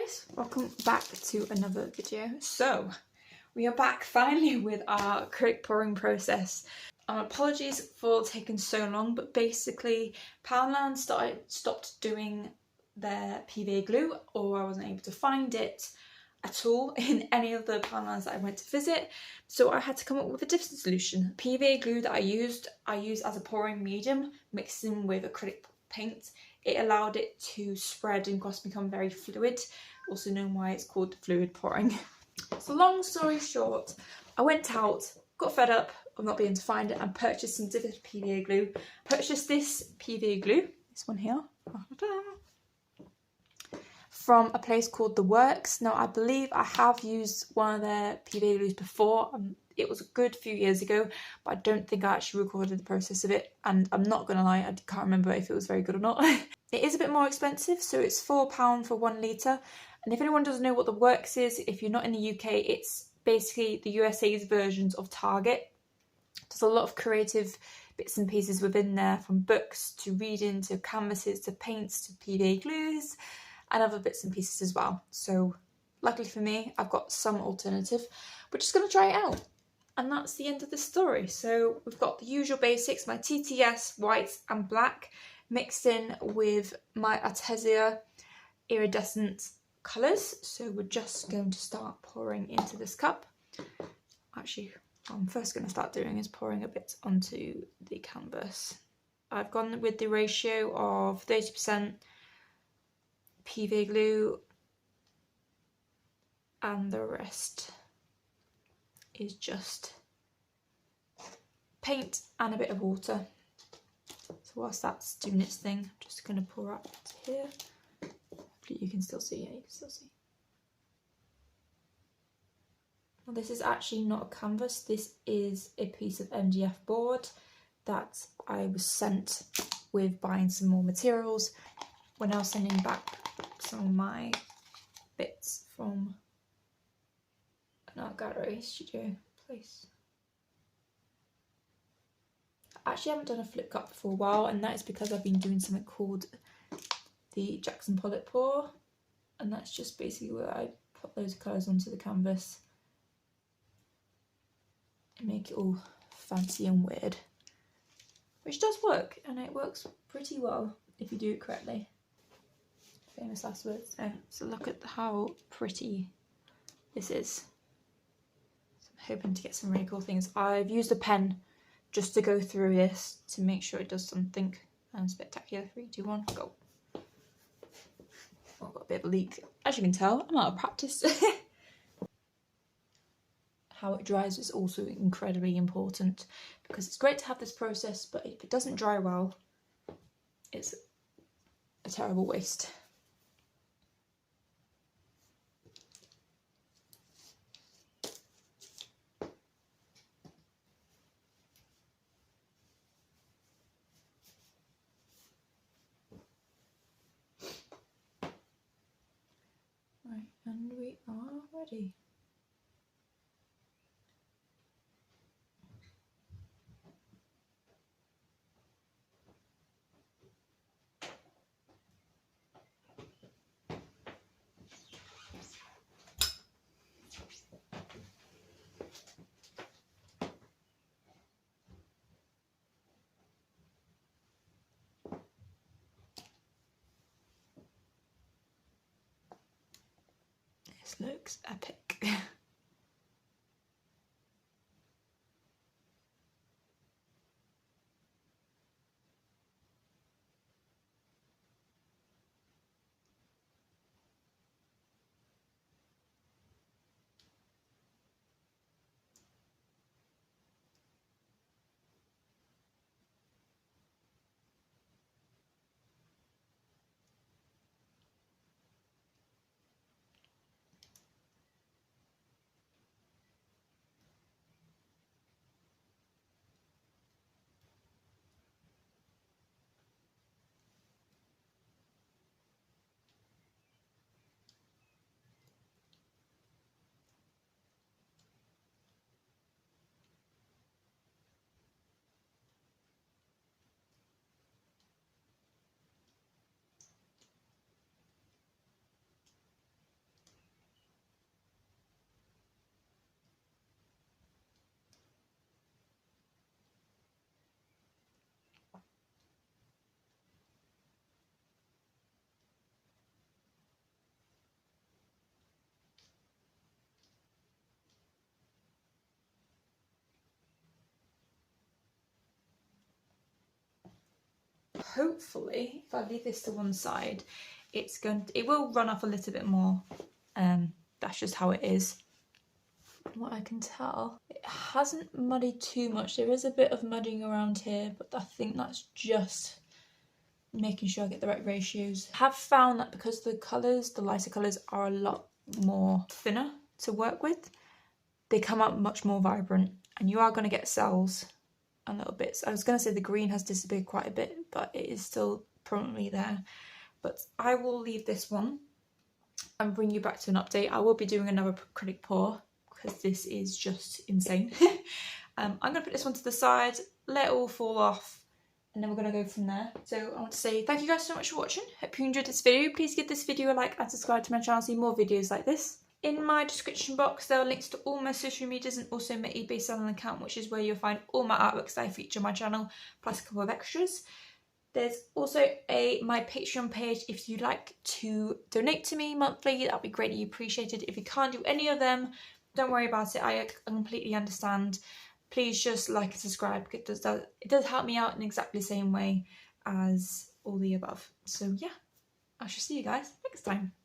guys, welcome back to another video. So we are back finally with our acrylic pouring process. Apologies for taking so long, but basically Poundland stopped doing their PVA glue, or I wasn't able to find it at all in any of the Poundlands that I went to visit, so I had to come up with a different solution. PVA glue that I used as a pouring medium, mixed in with acrylic paint. It allowed it to spread and become very fluid, also known why it's called fluid pouring. So long story short, I went out, got fed up of not being able to find it, and purchased some different PVA glue. Purchased this PVA glue, this one here, from a place called The Works. Now, I believe I have used one of their PVA glues before. It was a good few years ago, but I don't think I actually recorded the process of it, and I'm not gonna lie, I can't remember if it was very good or not. It is a bit more expensive, so it's £4 for 1 litre. And if anyone doesn't know what The Works is, if you're not in the UK, it's basically the USA's versions of Target. There's a lot of creative bits and pieces within there, from books to reading to canvases to paints to PVA glues and other bits and pieces as well. So luckily for me, I've got some alternative. We're just going to try it out. And that's the end of the story. So we've got the usual basics, my TTS white and black, mixed in with my Artesia iridescent colours. So we're just going to start pouring into this cup. Actually, what I'm first going to start doing is pouring a bit onto the canvas. I've gone with the ratio of 30% PVA glue and the rest is just paint and a bit of water. So whilst that's doing its thing, I'm just going to pour up to here. Hopefully you can still see, yeah, you can still see. Well, this is actually not a canvas, this is a piece of MDF board that I was sent with buying some more materials when I was sending back some of my bits from an art gallery studio place. I actually haven't done a flip cup for a while, and that is because I've been doing something called the Jackson Pollock pour, and that's just basically where I put those colours onto the canvas and make it all fancy and weird, which does work, and it works pretty well if you do it correctly. Famous last words. So look at how pretty this is. So I'm hoping to get some really cool things. I've used a pen just to go through this to make sure it does something spectacular. 3, 2, 1, go. Oh, I've got a bit of a leak. As you can tell, I'm out of practice. How it dries is also incredibly important, because it's great to have this process, but if it doesn't dry well, it's a terrible waste. Right, and we are ready. This looks epic. Hopefully, if I leave this to one side, it will run off a little bit more. That's just how it is. From what I can tell, it hasn't muddied too much. There is a bit of mudding around here, but I think that's just making sure I get the right ratios. I have found that because the colours, the lighter colours, are a lot more thinner to work with, they come out much more vibrant, and you are going to get cells and little bits. I was going to say the green has disappeared quite a bit, but it is still prominently there. But I will leave this one and bring you back to an update. I will be doing another acrylic pour because this is just insane. I'm going to put this one to the side, let it all fall off, and then we're going to go from there. So I want to say thank you guys so much for watching. Hope you enjoyed this video. Please give this video a like and subscribe to my channel to see more videos like this. In my description box, there are links to all my social medias and also my eBay selling account, which is where you'll find all my artworks that I feature on my channel, plus a couple of extras. There's also my Patreon page if you'd like to donate to me monthly. That'd be greatly appreciated. If you can't do any of them, don't worry about it. I completely understand. Please just like and subscribe. It does help me out in exactly the same way as all the above. So yeah, I shall see you guys next time.